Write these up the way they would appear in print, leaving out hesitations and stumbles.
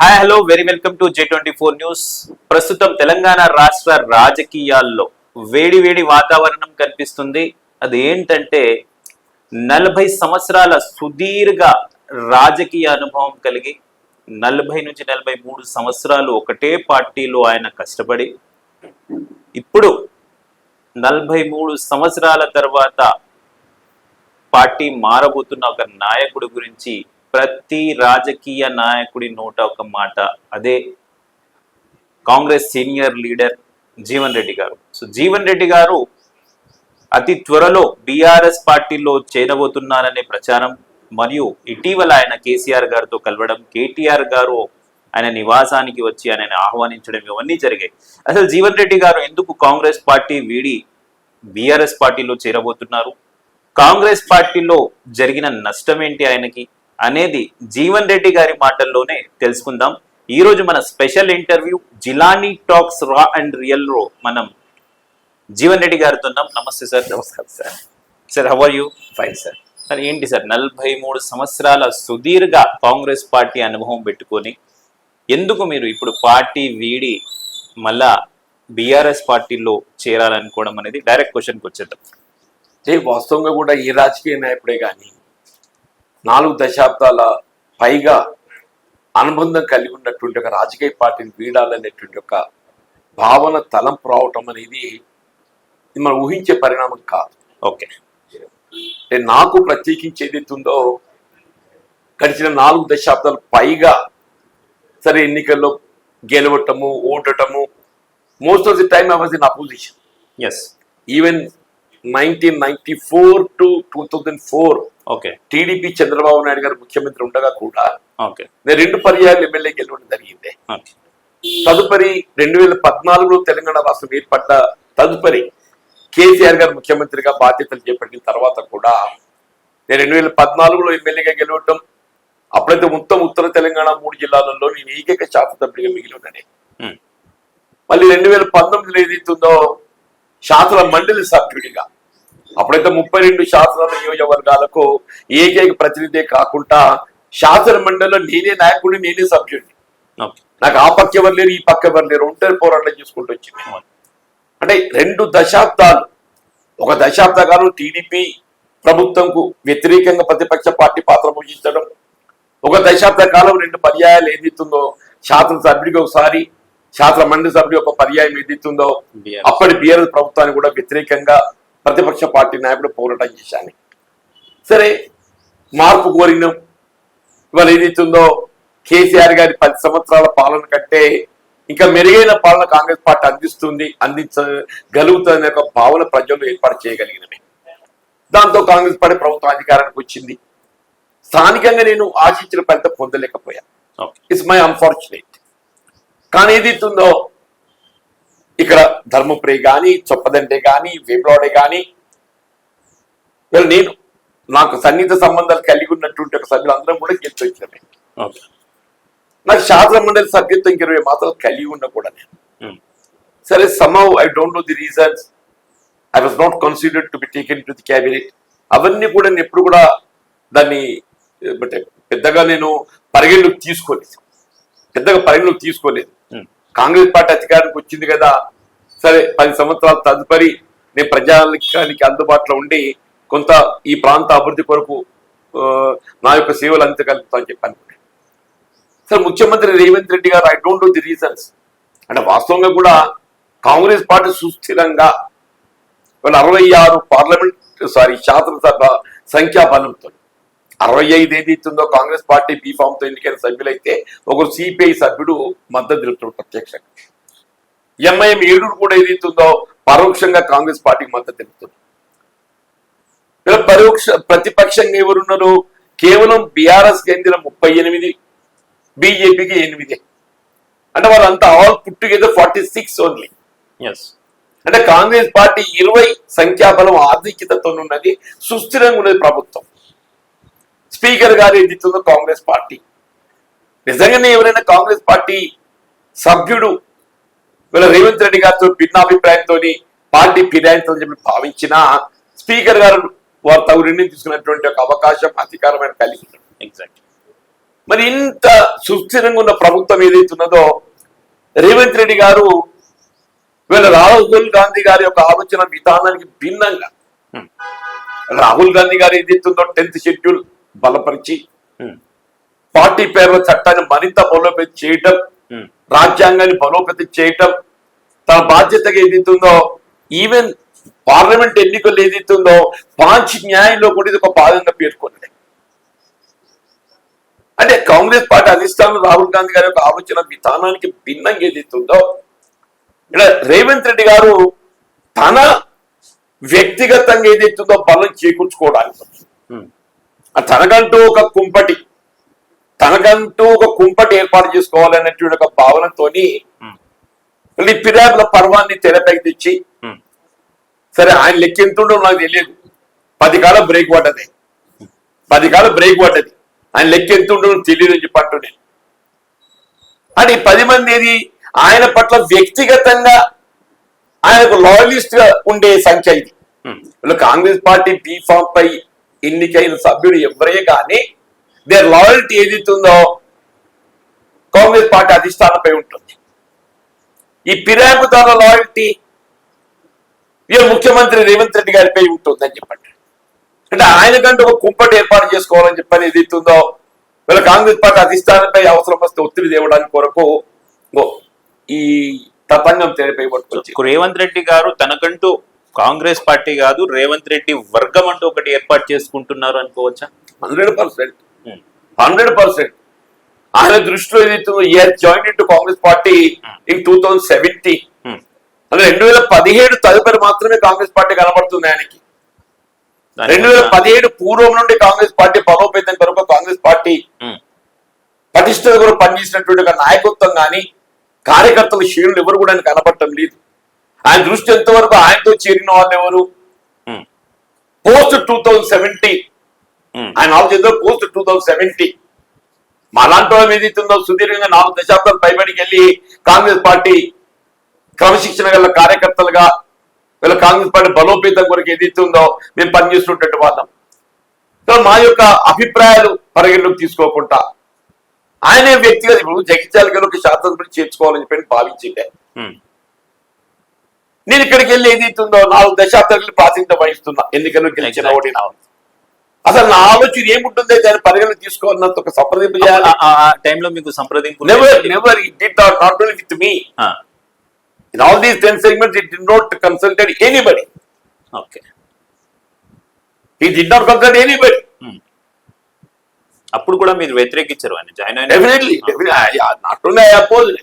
Hi hello very welcome to J24 news. ప్రస్తుతం తెలంగాణ రాష్ట్ర రాజకీయాల్లో వేడి వేడి వాతావరణం కనిపిస్తుంది. అది ఏంటంటే 40 సంవత్సరాల సుదీర్ఘ రాజకీయ అనుభవం కలిగి 40 నుంచి 43 సంవత్సరాలు ఒకటే పార్టీలో ఆయన కష్టపడి ఇప్పుడు 43 సంవత్సరాల తర్వాత పార్టీ మారబోతున్న ఒక నాయకుడి గురించి ప్రతి రాజకీయ నాయకుడి నోట ఒక మాట, అదే కాంగ్రెస్ సీనియర్ లీడర్ జీవన్ రెడ్డి గారు. సో జీవన్ రెడ్డి గారు అతి త్వరలో బీఆర్ఎస్ పార్టీలో చేరబోతున్నారనే ప్రచారం మరియు ఇటీవల ఆయన కేసీఆర్ గారితో కలవడం, కేటీఆర్ గారు ఆయన నివాసానికి వచ్చి ఆయనని ఆహ్వానించడం, ఇవన్నీ జరిగాయి. అసలు జీవన్ రెడ్డి గారు ఎందుకు కాంగ్రెస్ పార్టీ వీడి బీఆర్ఎస్ పార్టీలో చేరబోతున్నారు, కాంగ్రెస్ పార్టీలో జరిగిన నష్టం ఏంటి ఆయనకి అనేది జీవన్ రెడ్డి గారి మాటల్లోనే తెలుసుకుందాం. ఈ రోజు మన special interview Jilani talks raw and real రో మనం జీవన్ రెడ్డి గారితో ఉన్నాం. నమస్తే సార్. నమస్కారం sir. Sir, how are you? Fine sir. Sir, ఏంటి సార్ 43 సంవత్సరాల సుదీర్ఘ కాంగ్రెస్ పార్టీ అనుభవం పెట్టుకొని ఎందుకు మీరు ఇప్పుడు పార్టీ వీడి మళ్ళా బీఆర్ఎస్ పార్టీలో చేరాలనుకోవడం అనేది డైరెక్ట్ క్వశ్చన్కి వచ్చేద్దాం. వాస్తవంగా కూడా ఈ రాజకీయ నాయకుడే కానీ 4 దశాబ్దాల పైగా అనుబంధం కలిగి ఉన్నటువంటి ఒక రాజకీయ పార్టీని వీడాలనేటువంటి ఒక భావన తలంపు రావటం అనేది మనం ఊహించే పరిణామం కాదు. ఓకే, నాకు ప్రత్యేకించి ఏదైతుందో గడిచిన 4 దశాబ్దాల పైగా సరే ఎన్నికల్లో గెలవటము, ఓడటము, most of the time I was in opposition. Yes, even 1994 to 2004 okay, TDP Chandrababu Naidu garu ముఖ్యమంత్రి ఉండగా కూడా ఓకే, నేను 2 పర్యాయాలు ఎమ్మెల్యే గెలవడం జరిగింది. తదుపరి 2014లో తెలంగాణ రాష్ట్రం ఏర్పడ్డ తదుపరి కేసీఆర్ గారు ముఖ్యమంత్రిగా బాధ్యతలు చేపట్టిన తర్వాత కూడా నేను 2014లో ఎమ్మెల్యేగా గెలవటం, అప్పుడైతే మొత్తం ఉత్తర తెలంగాణ 3 జిల్లాలలో నేను ఏకైక శాసనసభ్యుడిగా మిగిలి ఉన్నాను. మళ్ళీ 2019లో ఏదైతుందో శాసన మండలి సభ్యుడిగా, అప్పుడైతే 32 శాసన నియోజకవర్గాలకు ఏకైక ప్రతినిధి కాకుండా శాసన మండలిలో నేనే నాయకుడిని, నేనే సభ్యుడిని. నాకు ఆ పక్క ఎవరు లేరు, ఈ పక్క ఎవరు లేరు, ఒంటరి పోరాటం చేసుకుంటూ వచ్చింది. అంటే 2 దశాబ్దాలు, ఒక దశాబ్ద కాలం టీడీపీ ప్రభుత్వంకు వ్యతిరేకంగా ప్రతిపక్ష పార్టీ పాత్ర పోషించడం, ఒక దశాబ్ద కాలం 2 పర్యాయాలు ఏదైతుందో శాసనసభ్యుడికి ఒకసారి, శాసన మండలి సభ్యుడి ఒక పర్యాయం ఏదైతుందో అప్పటి బీఆర్ఎస్ ప్రభుత్వాన్ని కూడా వ్యతిరేకంగా ప్రతిపక్ష పార్టీ నాయకుడు పోరాటం చేశాను. సరే, మార్పు కోరినాం. ఇవాళ ఏదైతుందో కేసీఆర్ గారి 10 సంవత్సరాల పాలన కంటే ఇంకా మెరుగైన పాలన కాంగ్రెస్ పార్టీ అందించగలుగుతుందనే ఒక భావన ప్రజల్లో ఏర్పాటు చేయగలిగినవి. దాంతో కాంగ్రెస్ పార్టీ ప్రభుత్వం అధికారానికి వచ్చింది. స్థానికంగా నేను ఆశించిన ఫలితం పొందలేకపోయాను. It's my unfortunate. కానీ ఏదైతుందో ఇక్కడ ధర్మపురి కానీ, చొప్పదంటే కానీ, వేములవాడే కానీ, నేను నాకు సన్నిహిత సంబంధాలు కలిగి ఉన్నటువంటి ఒక సభ్యులందరం కూడా గెలిచి వచ్చినమే. నాకు శాసన మండలి సభ్యత్వం 20 మాత్రాలు కలిగి ఉన్నా కూడా నేను సరే somehow I don't know the reasons I was not considered to be taken to the cabinet. అవన్నీ కూడా నేను ఎప్పుడు కూడా దాన్ని పెద్దగా నేను పరిగణలోకి తీసుకోలేదు. కాంగ్రెస్ పార్టీ అధికారానికి వచ్చింది కదా, సరే 10 సంవత్సరాల తదుపరి నేను ప్రజానికి అందుబాటులో ఉండి కొంత ఈ ప్రాంత అభివృద్ధి కొరకు నా యొక్క సేవలు అందించగలుగుతామని చెప్పాను. సార్, ముఖ్యమంత్రి రేవంత్ రెడ్డి గారు I don't know the reasons. అంటే వాస్తవంగా కూడా కాంగ్రెస్ పార్టీ సుస్థిరంగా 66 శాసనసభ సంఖ్యాబలంతో 65 ఏదైతుందో కాంగ్రెస్ పార్టీ బీఫామ్తో ఎన్నికైన సభ్యులైతే ఒకరు సిపిఐ సభ్యుడు మద్దతు తెలుపుతాడు ప్రత్యక్షంగా. ఎంఐఎం 7 కూడా ఏదైతుందో పరోక్షంగా కాంగ్రెస్ పార్టీకి మద్దతు తెలుపుతుంది. ప్రతిపక్షంగా ఎవరున్నారు? కేవలం బీఆర్ఎస్ చెందిన 38, బీజేపీకి 8. అంటే వాళ్ళంతా ఆల్ పుట్ టుగెదర్ 46 ఓన్లీ. అంటే కాంగ్రెస్ పార్టీ 20 సంఖ్యాబలం ఆధిక్యతతో ఉన్నది, సుస్థిరంగా ఉన్నది ప్రభుత్వం. స్పీకర్ గారు ఏదైతుందో కాంగ్రెస్ పార్టీ. నిజంగానే ఎవరైనా కాంగ్రెస్ పార్టీ సభ్యుడు వీళ్ళ రేవంత్ రెడ్డి గారితో భిన్నాభిప్రాయంతో పార్టీ ఫిరాయింతో చెప్పి భావించినా స్పీకర్ గారు వారు తగు నిర్ణయం తీసుకున్నటువంటి ఒక అవకాశం, అధికారమైన కలిగి. ఎగ్జాక్ట్. మరి ఇంత సుస్థిరంగా ఉన్న ప్రభుత్వం ఏదైతున్నదో రేవంత్ రెడ్డి గారు వీళ్ళ రాహుల్ గాంధీ గారి యొక్క ఆలోచన విధానానికి భిన్నంగా రాహుల్ గాంధీ గారు ఏదైతుందో 10th షెడ్యూల్ బలపరిచి పార్టీ పేర్ల చట్టాన్ని మరింత బలోపేతం చేయటం, రాజ్యాంగాన్ని బలోపేతం చేయటం తన బాధ్యతగా ఏదైతుందో, ఈవెన్ పార్లమెంట్ ఎన్నికలు ఏదైతుందో పాంచ్ న్యాయంలో కూడా ఇది ఒక భాగంగా పేర్కొన్నది. అంటే కాంగ్రెస్ పార్టీ అధిష్టానం రాహుల్ గాంధీ గారి యొక్క ఆలోచన విధానానికి భిన్నంగా ఏదైతుందో ఇక్కడ రేవంత్ రెడ్డి గారు తన వ్యక్తిగతంగా ఏదైతుందో బలం చేకూర్చుకోవడానికి తనకంటూ ఒక కుంపటి ఏర్పాటు చేసుకోవాలనేటువంటి ఒక భావనతోని ఫిర్యాదుల పర్వాన్ని తెరపైకి తెచ్చి, సరే ఆయన లెక్క ఎంతుండో నాకు తెలియదు, 10 కాలం బ్రేక్ పడ్డది, ఆయన లెక్క ఎంతుండో తెలియదు అని చెప్పి అంటూ నేను అని 10 మంది ఏది ఆయన పట్ల వ్యక్తిగతంగా ఆయనకు లాయలిస్ట్ గా ఉండే సంఖ్య ఇది. కాంగ్రెస్ పార్టీ బీఫామ్ పై ఎన్నికైన సభ్యుడు ఎవరే కానీ దేర్ లాయల్టీ ఏదైతుందో కాంగ్రెస్ పార్టీ అధిష్టానంపై ఉంటుంది. ఈ ఫిర్యాదుదారుల లాయల్టీ ముఖ్యమంత్రి రేవంత్ రెడ్డి గారిపై ఉంటుందని చెప్పండి. అంటే ఆయనకంటే ఒక కుంపటి ఏర్పాటు చేసుకోవాలని చెప్పని ఏదైతుందో వీళ్ళ కాంగ్రెస్ పార్టీ అధిష్టానంపై అవసరం వస్తే ఒత్తిడి తేవడానికి కొరకు ఈ తతంగం తెరపై పట్టుకొచ్చి రేవంత్ రెడ్డి గారు తనకంటూ కాంగ్రెస్ పార్టీ కాదు, రేవంత్ రెడ్డి వర్గం అంటూ ఒకటి ఏర్పాటు చేసుకుంటున్నారు అనుకోవచ్చా? 100%. ఆయన దృష్టిలో ఏదైతే join into Congress party in 2017 అంటే 2017 తదుపరి మాత్రమే కాంగ్రెస్ పార్టీ కనబడుతుంది ఆయనకి. 2017 పూర్వం నుండి కాంగ్రెస్ పార్టీ బలోపేతం కొరకు కాంగ్రెస్ పార్టీ పటిష్టత కొరకు పనిచేసినటువంటి ఒక నాయకత్వం కానీ కార్యకర్తల శ్రేణులు ఎవరు కూడా ఆయన కనపడటం లేదు. ఆయన దృష్టి ఎంతవరకు ఆయనతో చేరిన వాళ్ళు ఎవరు పోస్ట్ 2017 ఆయన ఆలోచన పోస్ట్ 2017 మాలాంటి వాళ్ళు ఏదైతుందో సుదీర్ఘంగా 4 దశాబ్దాలు పైబడికి వెళ్ళి కాంగ్రెస్ పార్టీ క్రమశిక్షణ గల కార్యకర్తలుగా వీళ్ళ కాంగ్రెస్ పార్టీ బలోపేతం కొరకు ఏదైతుందో మేము పనిచేస్తున్నటువంటి వాళ్ళం. మా యొక్క అభిప్రాయాలు పరిగణలోకి తీసుకోకుండా ఆయనే వ్యక్తిగత ఇప్పుడు జగిత్యాల గారు ఒక శాసనసభ్యులు చేర్చుకోవాలని చెప్పి భావించిండే. నేను ఇక్కడికి వెళ్ళి ఏదైతుందో 4 దశాబ్దాలు ప్రాతినిధ్యం వహిస్తున్నా, ఎన్నికల్లో గెలిచిన ఓడినా. అసలు నా ఆలోచన ఏముంటుందో దాన్ని పరిగణలోకి తీసుకోవాలన్నంత ఒక సంప్రదింపు చేయాలి. ఆ టైంలో మీకు సంప్రదింపు never it did not only with me. In all these 10 segments, it did not consult anybody. Okay. He did not consult anybody. అప్పుడు కూడా మీరు వ్యతిరేకించారు ఆయన జాయిన్ అయిన? Definitely. Not only I opposed.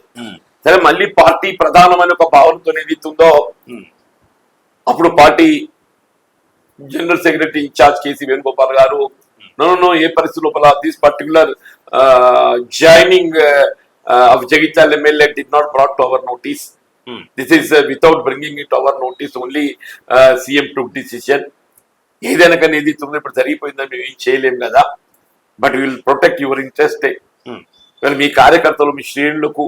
సరే మళ్ళీ పార్టీ ప్రధానమైన ఒక భావనతో ఏదైతుందో అప్పుడు party general secretary incharge KC Venugopal గారు నో ఏ పరిస్థితి లోపల this particular joining of Jagtial MLA did not brought to our notice. This is without bringing it to our notice, only CM took decision. ఏదైనా కానీ ఏది తొమ్మిది ఇప్పుడు జరిగిపోయిందని మేము ఏం చేయలేం కదా, but will protect your interest. మీ కార్యకర్తలు మీ శ్రేణులకు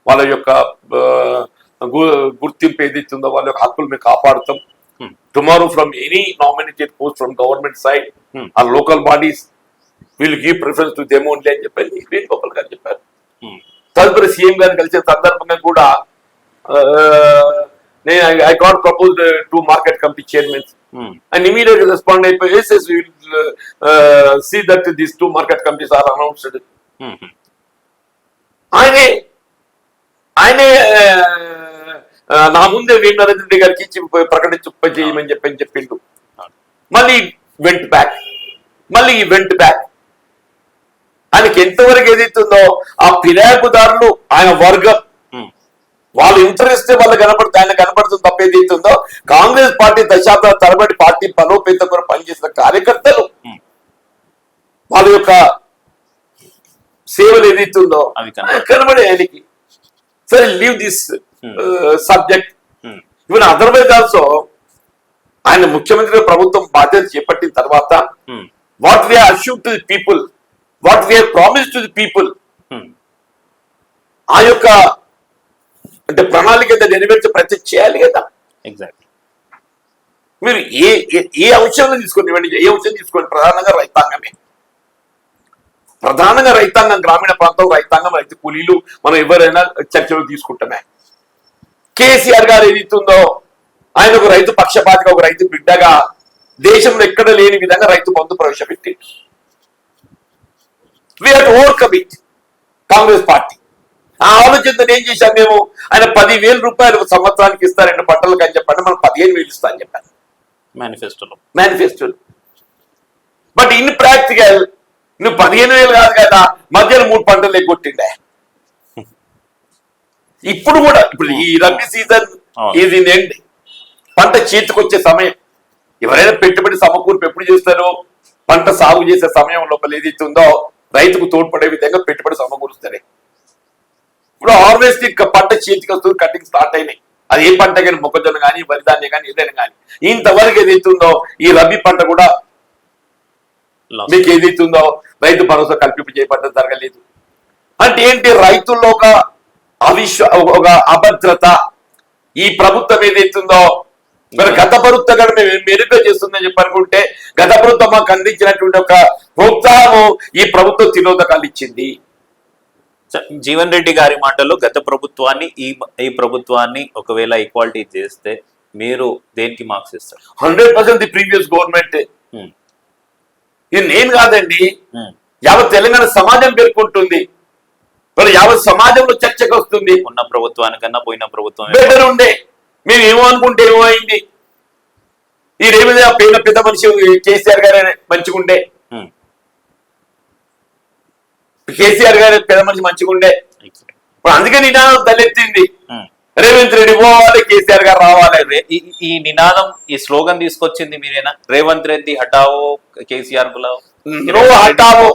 వాళ్ళ యొక్క గుర్తింపు ఏదైతుందో వాళ్ళ యొక్క హక్కులు మేము కాపాడుతాం. Tomorrow from any nominated post from government side ఆ local bodies will give preference to them only అని చెప్పి వేణుగోపాల్ గారు చెప్పారు. తదుపరి సీఎం గారిని కలిసిన సందర్భంగా కూడా I got proposed 2 market committee chairmen, and immediately respond yes, we will see that these 2 market committees are announced. ఆయనే నా ముందే వేణు నరేంద్ర రెడ్డి గారికి ఇచ్చి ప్రకటించమని చెప్పిండు. మళ్ళీ వెంట్ బ్యాక్. ఆయనకి ఎంతవరకు ఏదైతుందో ఆ ఫిర్యాదుదారులు ఆయన వర్గం వాళ్ళ ఇంట్రెస్ట్ వాళ్ళు ఆయన కనపడుతుంది తప్ప ఏదైతుందో కాంగ్రెస్ పార్టీ దశాబ్దాల తరబడి పార్టీ బలోపేతం కొరకు పనిచేసిన కార్యకర్తలు వాళ్ళ యొక్క సేవలు ఏదైతుందో కనబడే ఆయనకి. సరే leave this subject. Even otherwise also ఆయన ముఖ్యమంత్రి ప్రభుత్వం బాధ్యత చేపట్టిన తర్వాత what we assume to the people, what we promise to the people, ఆ యొక్క అంటే ప్రణాళిక నెరవేర్చే ప్రయత్నం చేయాలి కదా. ఎగ్జాక్ట్లీ. మీరు ఏ అంశంలో తీసుకోండి, ఏ అంశం తీసుకోండి, ప్రధానంగా రైతాంగమే. ప్రధానంగా రైతాంగం, గ్రామీణ ప్రాంతం రైతాంగం, రైతు కూలీలు మనం ఎవరైనా చర్చలు తీసుకుంటామే. కేసీఆర్ గారు ఏదైతుందో ఆయన ఒక రైతు పక్షపాతిగా, ఒక రైతు బిడ్డగా దేశంలో ఎక్కడ లేని విధంగా రైతు బంధు ప్రవేశపెట్టి ఓవర్కమ్ ఇట్. కాంగ్రెస్ పార్టీ ఆ ఆలోచనతో ఏం చేశాం మేము, ఆయన 10,000 రూపాయలు సంవత్సరానికి ఇస్తారు 2 పంటలకు అని చెప్పండి, మనం 15,000 ఇస్తా అని చెప్పాను మేనిఫెస్టోలో. బట్ ఇన్ ప్రాక్టికల్ నువ్వు 15,000 కాదు కదా, మధ్యలో 3 పంటలు ఎగ్గొట్టిండే. ఇప్పుడు కూడా ఇప్పుడు ఈ rabi season is in end, పంట చేతికొచ్చే సమయం. ఎవరైనా పెట్టుబడి సమకూర్పు ఎప్పుడు చేస్తారో, పంట సాగు చేసే సమయం లోపల ఏదైతుందో రైతుకు తోడ్పడే విధంగా పెట్టుబడి సమకూరుస్తారు. ఇప్పుడు హార్వెస్టింగ్ పంట చేతికి వస్తుంది, కటింగ్ స్టార్ట్ అయినాయి. అది ఏ పంట కానీ, మొక్కజొన్న కానీ, వరి ధాన్యం కానీ, ఏదైనా కానీ. ఇంతవరకు ఏదైతుందో ఈ రబీ పంట కూడా మీకు ఏదైతుందో రైతు భరోసా కల్పింపు చేపట్టడం జరగలేదు. అంటే ఏంటి, రైతుల్లో ఒక ఒక అభద్రత. ఈ ప్రభుత్వం ఏదైతుందో మరి గత ప్రభుత్వం కూడా మేము మెరుగ్గా చేస్తుందని చెప్పి అనుకుంటే, గత ప్రభుత్వం మాకు అందించినటువంటి ఒక ప్రోత్సాహం ఈ ప్రభుత్వం తిరోధకాలు ఇచ్చింది. జీవన్ రెడ్డి గారి మాటల్లో గత ప్రభుత్వాన్ని ఈ ప్రభుత్వాన్ని ఒకవేళ ఈక్వాలిటీ చేస్తే మీరు దేనికి మార్క్స్ ఇస్తారు? 100% ది ప్రీవియస్ గవర్నమెంట్. ఇది నేను కాదండి, యావత్ తెలంగాణ సమాజం పేర్కొంటుంది. మరి యావత్ సమాజంలో చర్చకు వస్తుంది. ఉన్న ప్రభుత్వానికన్నా పోయిన ప్రభుత్వం బెటర్ ఉండే. మేము ఏమో అనుకుంటే ఏమో అయింది. ఈ రేవంత్ పైన పెద్ద మనిషి కేసీఆర్ గారు మంచిగుండే, కేసీఆర్ గారు పెద్ద మనిషి మంచిగుండే. ఇప్పుడు అందుకే నినాదం తలెత్తింది, రేవంత్ రెడ్డి పోవాలి, కేసీఆర్ గారు రావాలి. ఈ నినాదం, ఈ స్లోగన్ తీసుకొచ్చింది మీరేనా? రేవంత్ రెడ్డి హటావో, కేసీఆర్ బులావో. నో హటావో,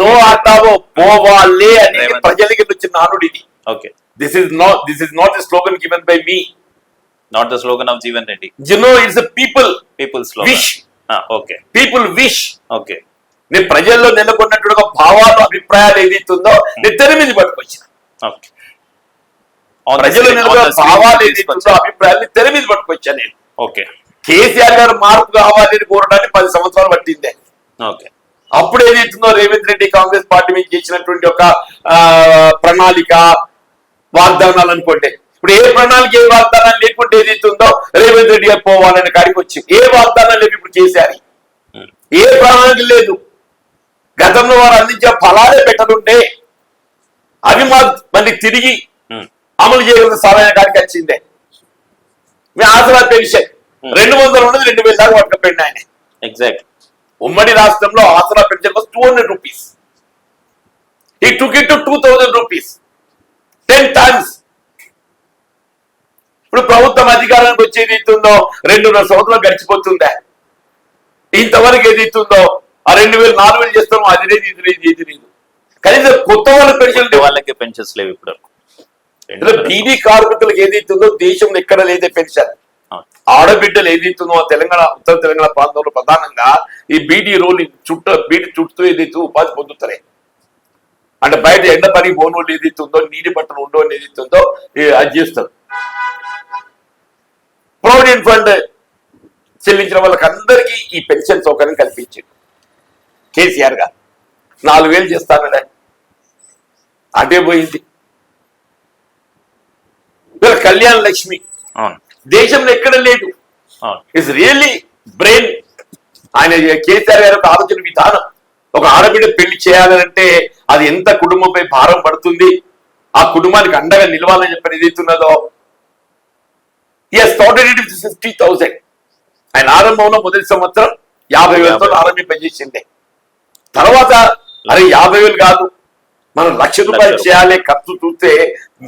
నో హటావో, పోవాలి అనేది ప్రజలకి వచ్చిన నానుడు ఇది. Okay, this is not a slogan given by me, not the slogan of Jeevan Reddy. You know, it's a people slogan. wish. Okay, people wish. Okay, నేను ప్రజల్లో నెలకొన్నట్టుగా భావాలు, అభిప్రాయాలు ఏదైతుందో నేను తెర మీద పట్టుకొచ్చిన. okay, ప్రజల్లో నెలకొన్న భావాలు ఏదైతుందో అభిప్రాయాలు తెర మీద పట్టుకొచ్చా నేను. ఓకే, కేసీఆర్ గారు మార్పు కావాలని కోరడానికి 10 సంవత్సరాలు పట్టిందే. ఓకే, అప్పుడు ఏదైతుందో రేవంత్ రెడ్డి కాంగ్రెస్ పార్టీ మీద చేసినటువంటి ఒక ప్రణాళిక, వాగ్దానాలు అనుకోండి. ఇప్పుడు ఏ ప్రణాళిక, ఏ వాగ్దానాలు లేకుంటే ఏదైతుందో రేవంత్ రెడ్డి గారు పోవాలనే కాడికి వచ్చి ఏ వాగ్దానాలు లేవు. ఇప్పుడు చేశారు, ఏ ప్రణాళిక లేదు. గతంలో వారు అందించే ఫలాలే పెట్టనుంటే అవి మళ్ళీ తిరిగి అమలు చేయగలిగిన సమయం కాడికి వచ్చిందే. మీ ఆసరా పెన్షన్ 200 ఉన్నది 2,000 దాకా పట్టుకపోయింది ఆయన. ఎగ్జాక్ట్. ఉమ్మడి రాష్ట్రంలో ఆసరా pension was 200 rupees. He took it to 2,000 rupees, 10 times. ఇప్పుడు ప్రభుత్వం అధికారానికి వచ్చేది ఇస్తుందో 2.5 సంవత్సరాలు గడిచిపోతుందా? ఇంతవరకు ఏది ఇస్తుందో ఆ 2,000 4,000 చేస్తాము, అది లేదు, ఇది లేదు, ఇది లేదు. కనీసం కొత్త వాళ్ళ పెన్షన్, వాళ్ళకి పెన్షన్స్ లేవు. ఇప్పుడు బీడీ కార్మికులకు ఏదైతుందో దేశంలో ఎక్కడ లేదే పెన్షన్. ఆడబిడ్డలు ఏదైతుందో తెలంగాణ, ఉత్తర తెలంగాణ ప్రాంతంలో ప్రధానంగా ఈ బీడీ రోల్ బీడీ చుట్టూ ఏదైతే ఉపాధి పొందుతారే. అంటే బయట ఎండ పని బోనోళ్ళు ఏదైతుందో, నీటి బట్టలు ఉండో ఏదైతుందో అది చేస్తారు. ప్రావిడెంట్ ఫండ్ చెల్లించిన వాళ్ళకి అందరికీ ఈ పెన్షన్ సౌకర్యం కల్పించింది కేసీఆర్ గారు. 4,000 చేస్తానడే, అదే పోయింది. కళ్యాణ లక్ష్మి దేశంలో ఎక్కడ లేదు. It's really brain. ఆయన కేసీఆర్ గారి ఆలోచన విధానం. ఒక ఆడబిడ్డ పెళ్లి చేయాలంటే అది ఎంత కుటుంబంపై భారం పడుతుంది, ఆ కుటుంబానికి అండగా నిలవాలని చెప్పని ఏదైతున్నదో. started it with 50,000. ఆయన ఆరంభంలో మొదటి సంవత్సరం 50,000తో ఆరంభింపజేసిందే. తర్వాత అరే 50,000 కాదు, మనం 1,00,000 రూపాయలు చేయాలి, ఖర్చు చూస్తే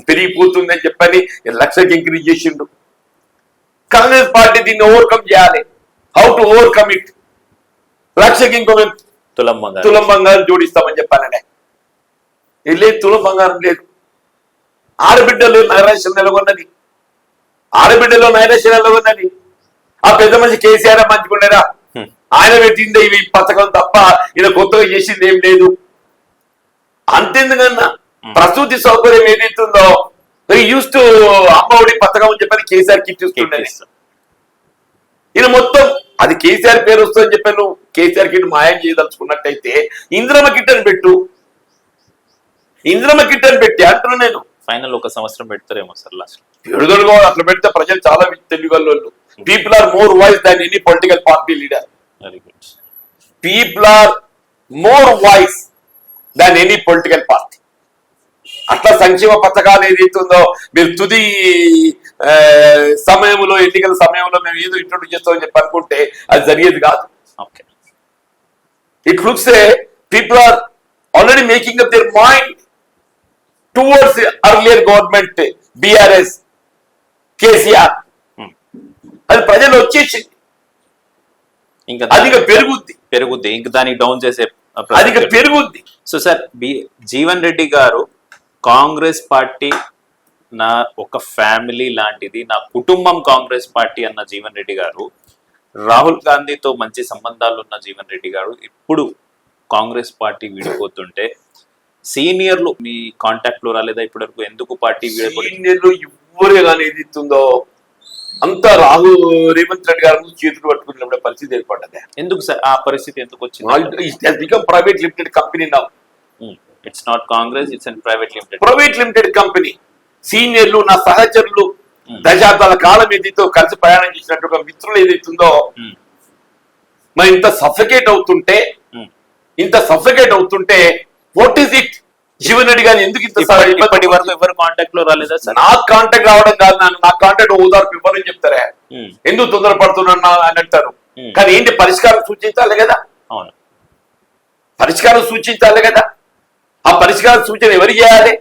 పెరిగిపోతుందని చెప్పని 1,00,000కి ఇంక్రీజ్ చేసిండు. కాంగ్రెస్ పార్టీ దీన్ని ఓవర్కమ్ చేయాలి. How to overcome it? 1,00,000కి ఇంకో తులం బంగారం జోడిస్తామని చెప్పాననే. లేదు, తులం బంగారం లేదు. ఆడబిడ్డలు నైరాశ్యం నెలకొన్నది, ఆడబిడ్డలో నైరాశ్యం నెలకొన్నది. ఆ పెద్ద మనిషి కేసీఆర్ మంచిగుండేరా, ఆయన పెట్టిందే ఇవి పథకం తప్ప ఇది కొత్తగా చేసింది ఏం లేదు. అంతెందుకన్నా ప్రసూతి సౌకర్యం ఏదైతుందో యూస్ టు అమ్మఒడి పథకం అని చెప్పని కేసీఆర్ కిట్ ఇస్తుండే. ఇది మొత్తం అది కేసీఆర్ పేరు వస్తుందని చెప్పాను. కేసీఆర్ కిట్ మాయం చేయదలుచుకున్నట్టయితే ఇంద్రమ కిట్ అని పెట్టు, ఇంద్రమ కిట్ అని పెట్టి అంటున్నా నేను. ఫైనల్ ఒక సంవత్సరం పెడతారేమో సార్ లాస్ట్. విడుదలగా అట్లా పెడితే ప్రజలు చాలా తెలియగలరు. People are more voice than any political party leader. Very good. People are more voice than any political party. అట్లా సంక్షేమ పథకాలు ఏదైతుందో మీరు తుది సమయంలో, ఎన్నికల సమయంలో మేము ఏదో ఇంట్రొడ్యూస్ చేస్తామని చెప్పి అనుకుంటే అది జరిగేది కాదు. Okay. It looks a people are already making up their mind towards earlier government BRS KCR. అది ప్రజలు వచ్చేసింది. ఇంకా అది పెరుగుద్ది, ఇంకా దానికి డౌన్ చేసే అది పెరుగుద్ది. సో సార్, జీవన్ రెడ్డి గారు కాంగ్రెస్ పార్టీ నా ఒక ఫ్యామిలీ లాంటిది, నా కుటుంబం కాంగ్రెస్ పార్టీ అన్న జీవన్ రెడ్డి గారు, రాహుల్ గాంధీతో మంచి సంబంధాలు ఉన్న జీవన్ రెడ్డి గారు ఇప్పుడు కాంగ్రెస్ పార్టీ విడిపోతుంటే సీనియర్లు మీ కాంటాక్ట్ లో రాలేదా ఇప్పటివరకు? ఎందుకు పార్టీ సీనియర్లు ఎవరు కానీ ఏదిస్తుందో అంతా రేవంత్ రెడ్డి గారు చేతులు పట్టుకున్నప్పుడు పరిస్థితి ఏర్పడ్డది. ఎందుకు సార్ ఆ పరిస్థితి ఎందుకు వచ్చింది? Become private limited company now. It's not Congress, it's and private limited company. సీనియర్లు, నా సహచరులు, దశాబ్దాల కాలం ఏదైతే కలిసి ప్రయాణం చేసినట్టుగా మిత్రులు ఏదైతుందో మరి ఇంత సఫకేట్ అవుతుంటే what is it? Jeevan Reddy గారు ఎందుకు ఇంత ఇప్పటి వరకు ఎవరు కాంటాక్ట్ లో రాలేదా సార్? నాకు కాంటాక్ట్ రావడం కాదు, నాకు కాంటాక్ట్ ఓదార్పు ఇవ్వరని చెప్తారా? ఎందుకు తొందరపడుతున్నా అని అంటారు. కానీ ఏంటి, పరిష్కారం సూచించాలి కదా. అవును, పరిష్కారం సూచించాలి కదా. ఆ పరిష్కార సూచన ఎవరు చేయాలి?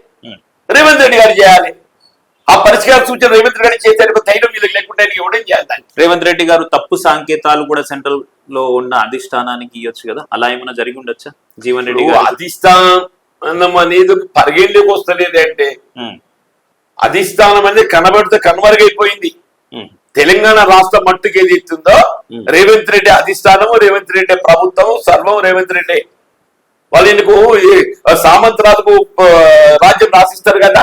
రేవంత్ రెడ్డి గారు చేయాలి. ఆ పరిష్కార సూచన రేవంత్ రెడ్డి గారు చేసే ధైర్యం మీద లేకుండా ఎవడేం చేయాలి దాన్ని? రేవంత్ రెడ్డి గారు తప్పు సంకేతాలు కూడా సెంట్రల్ లో ఉన్న అధిష్టానానికి ఇవ్వచ్చు కదా, అలా ఏమైనా జరిగి ఉండొచ్చా? జీవన్ రెడ్డి గారు అధిష్టానం అనేది పరిగణలోకి వస్తలేదు అంటే అధిష్టానం అనేది కనబడితే కనుమరుగైపోయింది. తెలంగాణ రాష్ట్ర మట్టుకు ఏది ఇస్తుందో రేవంత్ రెడ్డి అధిష్టానము, రేవంత్ రెడ్డి ప్రభుత్వం, సర్వం రేవంత్ రెడ్డి. వాళ్ళు ఎందుకు సామంతరాజుకు రాజ్యం రాసిస్తారు కదా,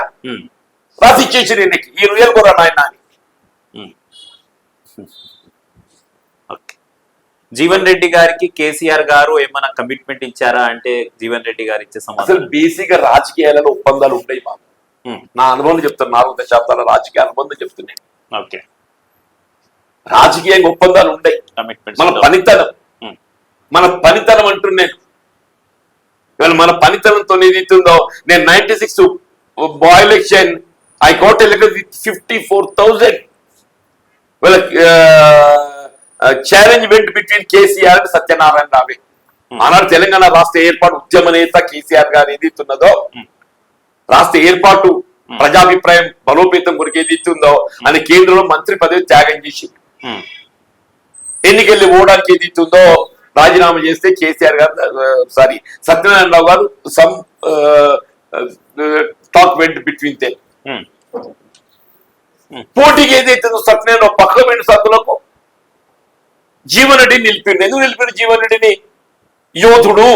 రాసిచ్చేసి నీకు ఈ రుయల్ కూడా నాయన అని. జీవన్ రెడ్డి గారికి కేసీఆర్ గారు ఏమైనా కమిట్మెంట్ ఇచ్చారా అంటే జీవన్ రెడ్డి గారు ఇచ్చే సమాధానం? అసలు బేసిక్ గా రాజకీయాలలో ఒప్పందాలు ఉంటాయి బాబు. నా అనుభవం చెప్తాను, 4 దశాబ్దాల రాజకీయ అనుబంధం చెప్తున్నాను. ఓకే, రాజకీయంగా ఒప్పందాలు ఉంటాయి. మన పనితనం అంటున్నాను. ఇవాళ మన పనితనంతో ఏదైతుందో, నేను 96 by election I got elected with 54,000. Challenge went between KCR and Satyanarayana రావే. ఆనాడు తెలంగాణ రాష్ట్ర ఏర్పాటు ఉద్యమ నేత కేసీఆర్ గారు ఏదైతున్నదో, రాష్ట్ర ఏర్పాటు ప్రజాభిప్రాయం బలోపేతం కొరకు ఏదైతుందో అని కేంద్రంలో మంత్రి పదవి త్యాగం చేసి ఎన్నికెళ్ళి ఓడానికి ఏదైతుందో రాజీనామా చేస్తే కేసీఆర్ గారు సత్యనారాయణ రావు గారు some talk vent between them. పోటీకి ఏదైతుందో సత్యనారాయణ పక్కన వెంట సత్తులకు జీవన్ రెడ్డిని నిలిపిండు. ఎందుకు నిలిపిండు జీవన్ రెడ్డిని? యోధుడు.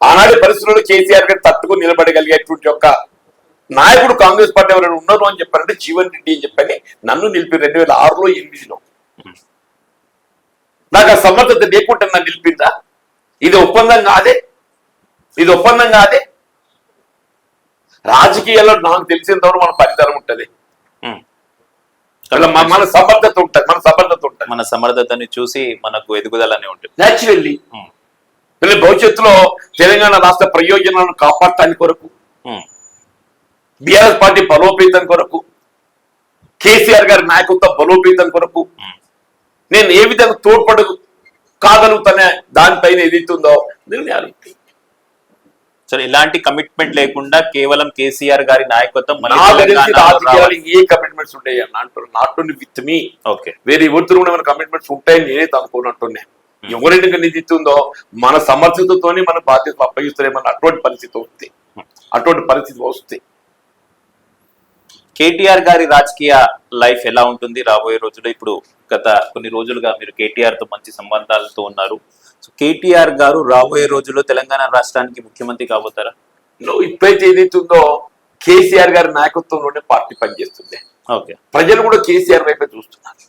ఆనాటి పరిస్థితుల్లో కేసీఆర్ గారు తట్టుకుని నిలబడగలిగేటువంటి యొక్క నాయకుడు కాంగ్రెస్ పార్టీ ఎవరైనా ఉన్నారు అని చెప్పారంటే జీవన్ రెడ్డి అని చెప్పని నన్ను నిలిపి 2006లో 2008లో. నాకు ఆ సమర్థత లేకుండా నన్ను నిలిపిందా? ఇది ఒప్పందం కాదే. రాజకీయాల్లో నాకు తెలిసినంతవరకు మన పనితనం ఉంటది, మన సమర్థత ఉంటది. మన సమర్థతని చూసి మనకు ఎదుగుదలనే ఉంటుంది న్యాచురల్లీ. భవిష్యత్తులో తెలంగాణ రాష్ట్ర ప్రయోజనాలను కాపాడటానికి కొరకు, బీఆర్ఎస్ పార్టీ బలోపేతం కొరకు, కేసీఆర్ గారి నాయకత్వ బలోపేతం కొరకు నేను ఏ విధంగా కాగలుగుతానే దానిపైన ఏదైతుందో నిర్ణయాలు. సరే, ఇలాంటి కమిట్మెంట్ లేకుండా కేవలం కేసీఆర్ గారి నాయకత్వం రాజకీయాలు ఏ కమిట్మెంట్స్ ఉంటాయి అని అంటారు. నాట్ ఓన్లీ విత్ మీ, వేరే ఎవరితో కూడా మన కమిట్మెంట్స్ ఉంటాయని నేనైతే అనుకోనంటున్నాను. ఎవరైనా నిధిస్తుందో మన సమర్థతతోనే మన బాధ్యతలు అప్పగిస్తారేమన్న అటువంటి పరిస్థితి వస్తుంది. కేటీఆర్ గారి రాజకీయ లైఫ్ ఎలా ఉంటుంది రాబోయే రోజుల్లో? ఇప్పుడు గత కొన్ని రోజులుగా మీరు కేటీఆర్ తో మంచి సంబంధాలతో ఉన్నారు. సో కేటీఆర్ గారు రాబోయే రోజుల్లో తెలంగాణ రాష్ట్రానికి ముఖ్యమంత్రి కాబోతారా? ఇప్పుడైతే ఏదైతుందో కేసీఆర్ గారి నాయకత్వంలోనే పార్టీ పనిచేస్తుంది. ప్రజలు కూడా కేసీఆర్ వైపే చూస్తున్నారు.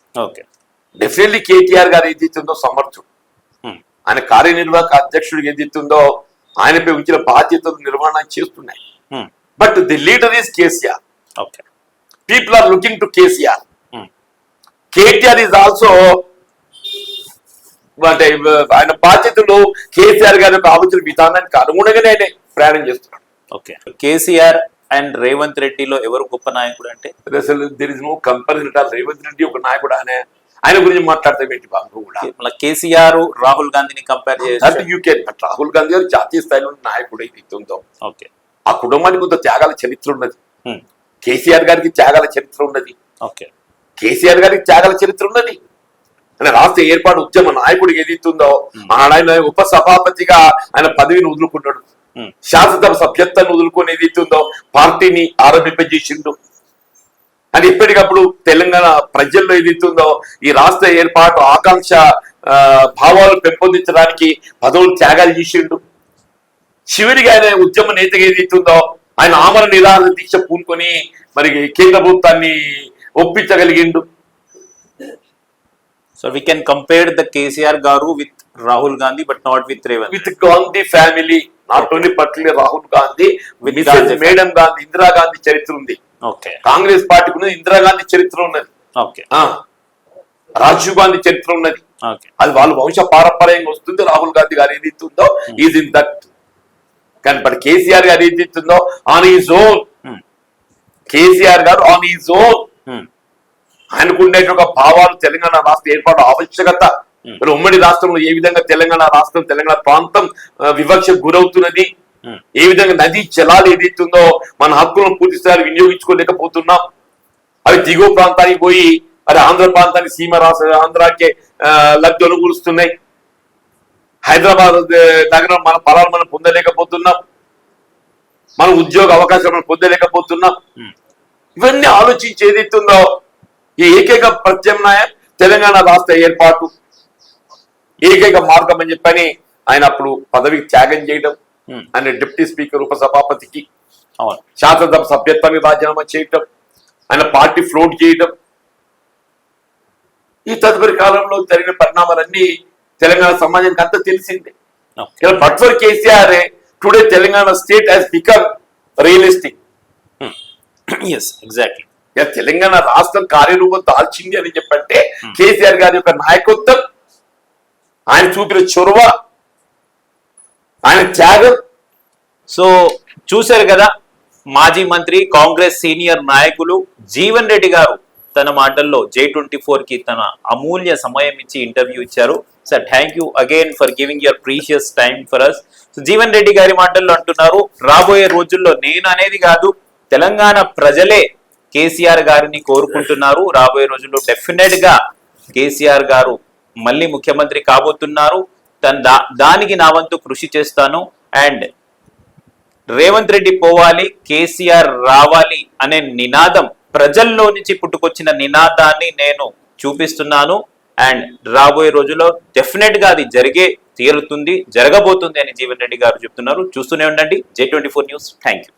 డెఫినెట్లీ కేటీఆర్ గారు ఏదైతుందో సమర్థుడు. ఆయన కార్యనిర్వాహక అధ్యక్షుడికి ఏదైతుందో ఆయనపై ఉంచిన బాధ్యతలు నిర్వహణ చేస్తున్నాయి. But the leader is KCR. Okay, people are looking to KCR. KTR is also అంటే ఆయన బాధ్యతలు కేసీఆర్ గారి యొక్క ఆలోచన విధానానికి అనుగుణంగానే ఆయన ప్రయాణం చేస్తున్నాడు. ఓకే, కేసీఆర్ అండ్ రేవంత్ రెడ్డిలో ఎవరు గొప్ప నాయకుడు అంటే అసలు there is no comparison. Revanth Reddy ఒక నాయకుడు, ఆయన గురించి మాట్లాడతాం ఏంటి బాబు కూడా. మళ్ళీ కేసీఆర్ రాహుల్ గాంధీని కంపేర్ చేస్తే రాహుల్ గాంధీ గారు జాతీయ స్థాయిలో నాయకుడు అయితే ఉందో, ఓకే, ఆ కుటుంబానికి కొంత త్యాగాల చరిత్ర ఉన్నది. కేసీఆర్ గారికి త్యాగాల చరిత్ర ఉన్నది. ఓకే, కేసీఆర్ గారికి త్యాగాల చరిత్ర ఉన్నది. అంటే రాష్ట్ర ఏర్పాటు ఉద్యమ నాయకుడికి ఏదైతుందో ఆయన ఉప సభాపతిగా ఆయన పదవిని వదులుకున్నాడు. శాసనసభ సభ్యత్వాన్ని వదులుకొని ఏదైతుందో పార్టీని ఆరంభింపజేసిండు. అని ఎప్పటికప్పుడు తెలంగాణ ప్రజల్లో ఏదైతుందో ఈ రాష్ట్ర ఏర్పాటు ఆకాంక్ష భావాలు పెంపొందించడానికి పదవులు త్యాగాలు చేసిండు. చివరిగా ఆయన ఉద్యమ నేతగా ఏదైతుందో ఆయన ఆమరణ నిరాహార దీక్ష పూనుకొని మరి కేంద్ర ప్రభుత్వాన్ని ఒప్పించగలిగిండు. So we can compare the KCR garu with Rahul Gandhi but not with Revanth. With Gandhi family, not only particular Rahul Gandhi, madam Gandhi, Indira Gandhi చరిత్ర ఉంది. ఓకే, కాంగ్రెస్ పార్టీకి ఉన్నది, ఇందిరాగాంధీ చరిత్ర ఉన్నది. ఓకే, రాజీవ్ గాంధీ చరిత్ర ఉన్నది. ఓకే, అది వాళ్ళ వంశ పారంపర్యంగా వస్తుంది. రాహుల్ గాంధీ గారు ఏది ఇస్తుందో ఈజ్ ఇన్ దట్. కానీ బట్ కేసీఆర్ గారు ఏది ఇస్తుందో ఆన్ ఈజ్ ఓన్. కేసీఆర్ గారు ఆన్ ఈజ్ ఓన్ ఆయనకు ఉండేటువంటి భావాలు తెలంగాణ రాష్ట్ర ఏర్పాటు ఆవశ్యకత, ఉమ్మడి రాష్ట్రంలో ఏ విధంగా తెలంగాణ రాష్ట్రం తెలంగాణ ప్రాంతం వివక్షకు గురవుతున్నది, ఏ విధంగా నదీ జలాలు ఏదైతుందో మన హక్కులను పూర్తి స్థాయిలో వినియోగించుకోలేకపోతున్నాం, అవి దిగువ ప్రాంతానికి పోయి అది ఆంధ్ర ప్రాంతానికి సీమ రాష్ట్ర ఆంధ్రాకే లబ్ధి అనుకూలుస్తున్నాయి. హైదరాబాద్ నగరం మన ఫలాలు మనం పొందలేకపోతున్నాం, మన ఉద్యోగ అవకాశాలు మనం పొందలేకపోతున్నాం. ఇవన్నీ ఆలోచించి ఏదైతుందో ఈ ఏకైక ప్రత్యామ్నాయం తెలంగాణ రాష్ట్ర ఏర్పాటు, ఏకైక మార్గం అని చెప్పని ఆయన అప్పుడు పదవికి త్యాగం చేయడం, ఆయన డిప్యూటీ స్పీకర్ ఉపసభాపతికి శాసనసభ సభ్యత్వాన్ని రాజీనామా చేయటం, ఆయన పార్టీ ఫ్లోట్ చేయడం, ఈ తదుపరి కాలంలో జరిగిన పరిణామాలన్నీ తెలంగాణ సమాజానికి అంతా తెలిసిందే. But for KCR today Telangana state has become realistic. Exactly, Telangana రాష్ట్రం కార్యరూపం దాల్చింది అని చెప్పంటే కేసీఆర్ గారి యొక్క నాయకత్వం, ఆయన చూపిన చొరవ, ఆయన త్యాగం. సో చూశారు కదా, మాజీ మంత్రి కాంగ్రెస్ సీనియర్ నాయకులు జీవన్ రెడ్డి గారు తన మాటల్లో J24 కి తన అమూల్య సమయం ఇచ్చి ఇంటర్వ్యూ ఇచ్చారు. Sir, thank you again for giving your precious time for us. So Jeevan Reddy గారి మాటల్లో అంటున్నారు, రాబోయే రోజుల్లో నేను అనేది కాదు, తెలంగాణ ప్రజలే కేసీఆర్ గారిని కోరుకుంటున్నారు. రాబోయే రోజుల్లో డెఫినెట్ గా కేసీఆర్ గారు మళ్ళీ ముఖ్యమంత్రి కాబోతున్నారు. దానికి నా వంతు కృషి చేస్తాను. అండ్ రేవంత్ రెడ్డి పోవాలి, కేసీఆర్ రావాలి అనే నినాదం, ప్రజల్లో నుంచి పుట్టుకొచ్చిన నినాదాన్ని నేను చూపిస్తున్నాను. అండ్ రాబోయే రోజుల్లో డెఫినెట్ గా అది జరగబోతుంది అని జీవన్ రెడ్డి గారు చెప్తున్నారు. చూస్తూనే ఉండండి J24 న్యూస్. Thank you.